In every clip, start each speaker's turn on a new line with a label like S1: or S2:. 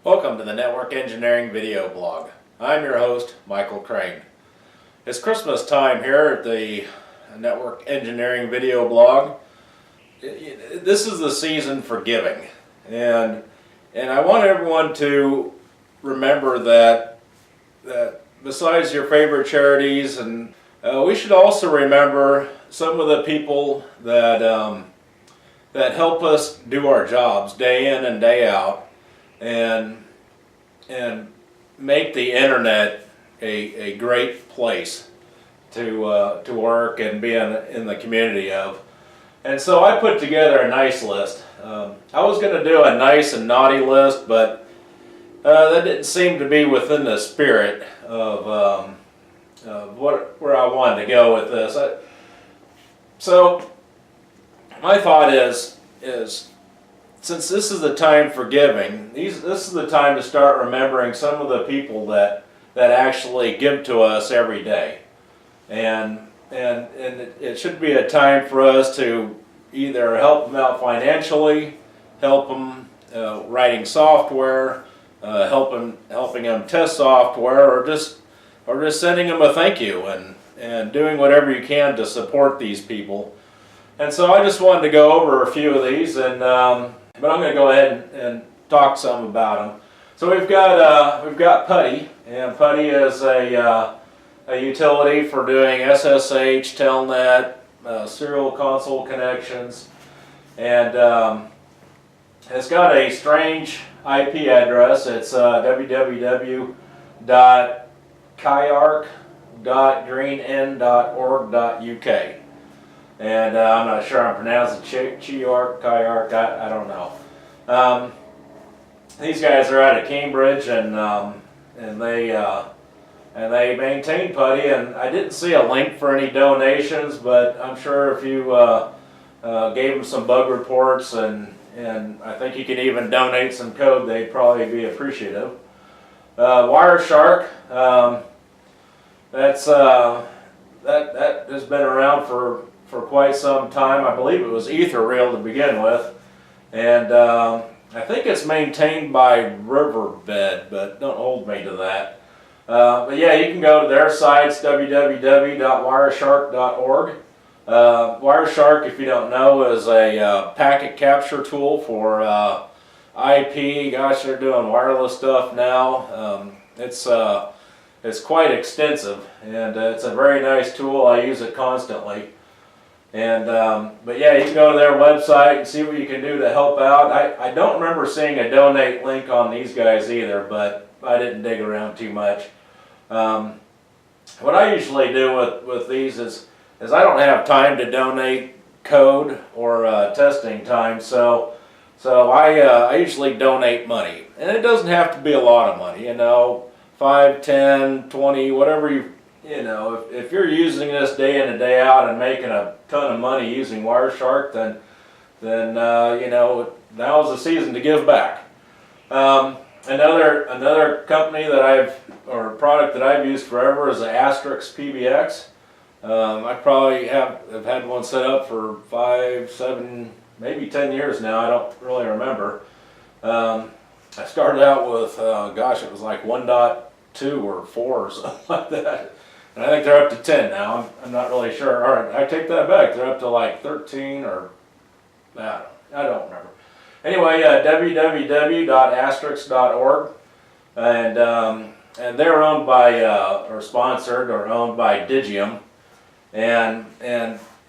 S1: Welcome to the Network Engineering Video Blog. I'm your host, Michael Crane. It's Christmas time here at the Network Engineering Video Blog. This is the season for giving, and I want everyone to remember that besides your favorite charities, and we should also remember some of the people that help us do our jobs day in and day out, and make the internet a great place to work and be in the community of. And so I put together a nice list. I was going to do a nice and naughty list, but that didn't seem to be within the spirit of where I wanted to go with this. So my thought is since this is the time for giving, this is the time to start remembering some of the people that actually give to us every day, and it should be a time for us to either help them out financially, help them writing software, helping them test software, or just sending them a thank you and doing whatever you can to support these people. And so I just wanted to go over a few of these, but I'm going to go ahead and talk some about them. So we've got Putty, and Putty is a utility for doing SSH, Telnet, serial console connections, and it's got a strange IP address. It's www.kayark.greenn.org.uk. And I'm not sure I'm pronouncing Kayark, I don't know. These guys are out of Cambridge, and they maintain Putty. And I didn't see a link for any donations, but I'm sure if you gave them some bug reports, and I think you could even donate some code, they'd probably be appreciative. Wireshark, that has been around for quite some time. I believe it was Etherrail to begin with, and I think it's maintained by Riverbed, but don't hold me to that. But yeah, you can go to their sites, www.wireshark.org. Wireshark, if you don't know, is a packet capture tool for IP. Gosh, they're doing wireless stuff now. It's quite extensive, and it's a very nice tool. I use it constantly. And but yeah, you can go to their website and see what you can do to help out. I don't remember seeing a donate link on these guys either, but I didn't dig around too much. What I usually do with these is I don't have time to donate code or testing time, so I usually donate money, and it doesn't have to be a lot of money, 5, 10, 20, whatever you know, if you're using this day in and day out and making a ton of money using Wireshark, then now's the season to give back. Another company or product that I've used forever is the Asterisk PBX. I probably have had one set up for 5, 7, maybe 10 years now. I don't really remember. I started out with, it was like 1.2 or 4 or something like that. And I think they're up to 10 now. I'm not really sure. All right, I take that back. They're up to like 13 or I don't remember. Anyway, www.asterisk.org, and they're owned by or sponsored or owned by Digium, and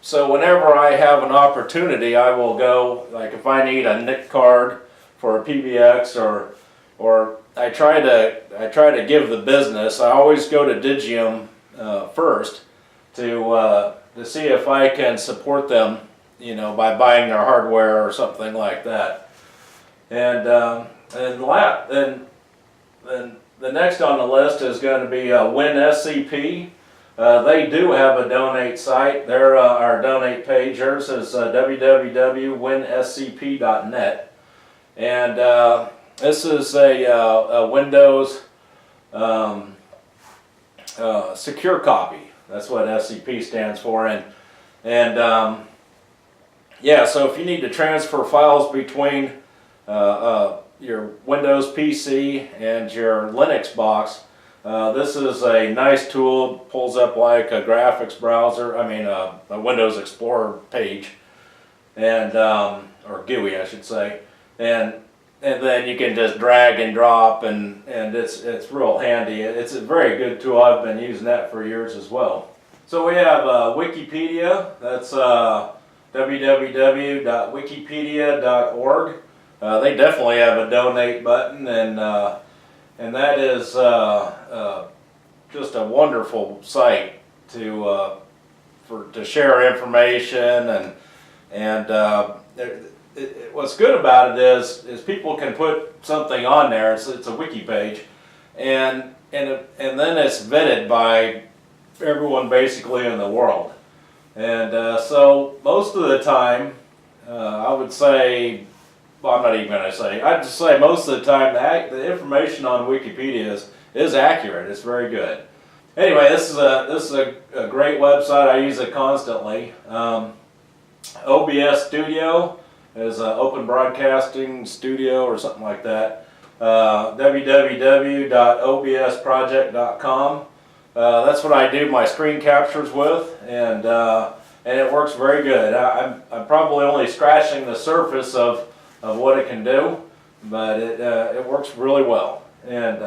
S1: so whenever I have an opportunity, I will go. Like if I need a NIC card for a PBX, or I try to give the business. I always go to Digium first to see if I can support them, by buying their hardware or something like that. And then the next on the list is going to be WinSCP. They do have a donate site. Our donate page. Theirs is www.winscp.net, and this is a Windows secure copy. That's what SCP stands for, and yeah. So if you need to transfer files between your Windows PC and your Linux box, this is a nice tool. Pulls up like a graphics browser, a Windows Explorer page, and or GUI I should say, and then you can just drag and drop, and it's real handy. It's a very good tool. I've been using that for years as well. So we have Wikipedia. That's www.wikipedia.org. They definitely have a donate button, and that is just a wonderful site to share information, and what's good about it is people can put something on there. It's a wiki page, and then it's vetted by everyone basically in the world, and so most of the time, I would say. Well, I'm not even going to say. I'd just say most of the time the information on Wikipedia is accurate. It's very good. Anyway, this is a great website. I use it constantly. OBS Studio is an open broadcasting studio or something like that. www.obsproject.com. That's what I do my screen captures with, and it works very good. I'm probably only scratching the surface of what it can do, but it works really well. And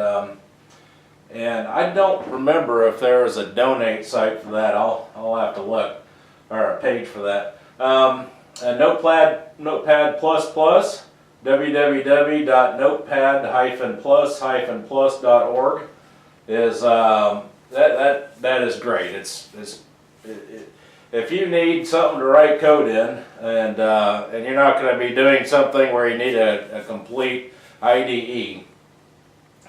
S1: I don't remember if there is a donate site for that. I'll have to look, or a page for that. Notepad++, www.notepad-++.org is that is great. If you need something to write code in, and you're not going to be doing something where you need a complete IDE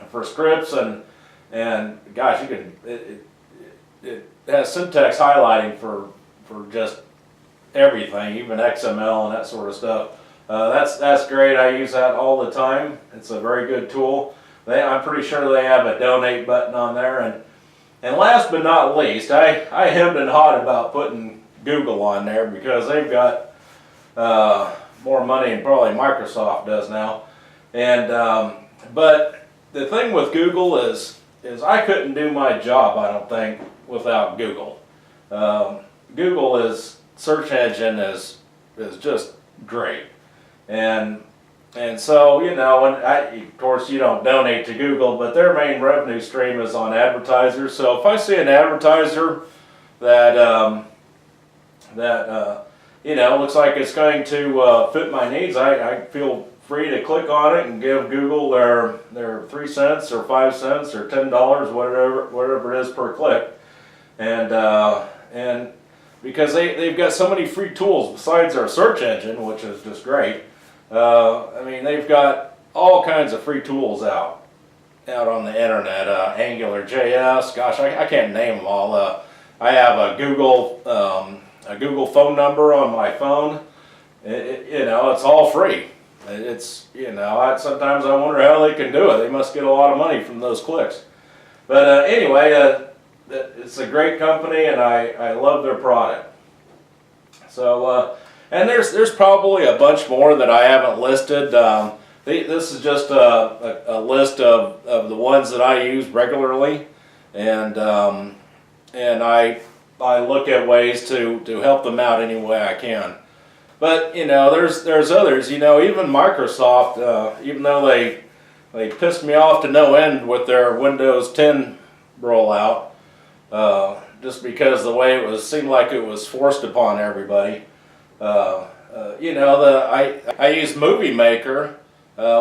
S1: for scripts, and gosh, you can it has syntax highlighting for just everything, even XML and that sort of stuff. That's great. I use that all the time. It's a very good tool. I'm pretty sure they have a donate button on there, and last but not least, I hemmed and hawed about putting Google on there because they've got more money than probably Microsoft does now. And but the thing with Google is I couldn't do my job, I don't think, without Google. Google's search engine is just great, and so, you know, of course you don't donate to Google, but their main revenue stream is on advertisers. So if I see an advertiser that you know, looks like it's going to fit my needs, I feel free to click on it and give Google their 3 cents or 5 cents or $10, whatever it is per click, and because they've got so many free tools besides their search engine, which is just great. I mean, they've got all kinds of free tools out on the internet. AngularJS, gosh, I can't name them all. I have a Google phone number on my phone. You know, it's all free. It's, you know, sometimes I wonder how they can do it. They must get a lot of money from those clicks. But anyway, it's a great company, and I love their product. So. And there's probably a bunch more that I haven't listed. This is just a list of the ones that I use regularly, and I look at ways to help them out any way I can. But you know, there's others. You know, even Microsoft, even though they pissed me off to no end with their Windows 10 rollout, just because the way it seemed like it was forced upon everybody. You know, I use Movie Maker,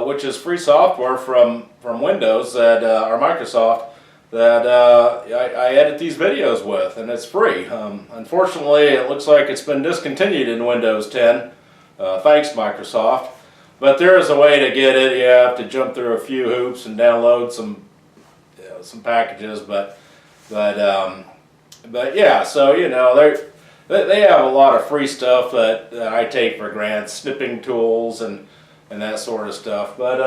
S1: which is free software from Windows or Microsoft, that I edit these videos with, and it's free. Unfortunately, it looks like it's been discontinued in Windows 10, thanks Microsoft. But there is a way to get it. You have to jump through a few hoops and download some packages, but yeah. So you know, they have a lot of free stuff that I take for granted, snipping tools and that sort of stuff. But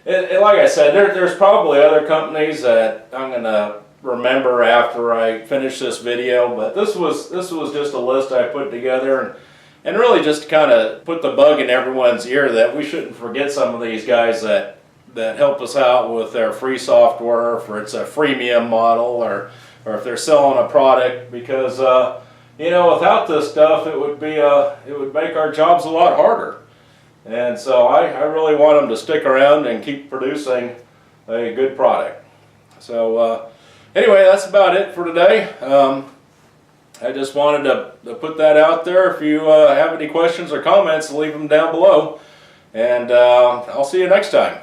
S1: like I said, there's probably other companies that I'm going to remember after I finish this video. But this was just a list I put together, and really just kind of put the bug in everyone's ear that we shouldn't forget some of these guys that help us out with their free software, if it's a freemium model, or if they're selling a product, because you know, without this stuff, it would make our jobs a lot harder. And so I really want them to stick around and keep producing a good product. So anyway, that's about it for today. I just wanted to put that out there. If you have any questions or comments, leave them down below. And I'll see you next time.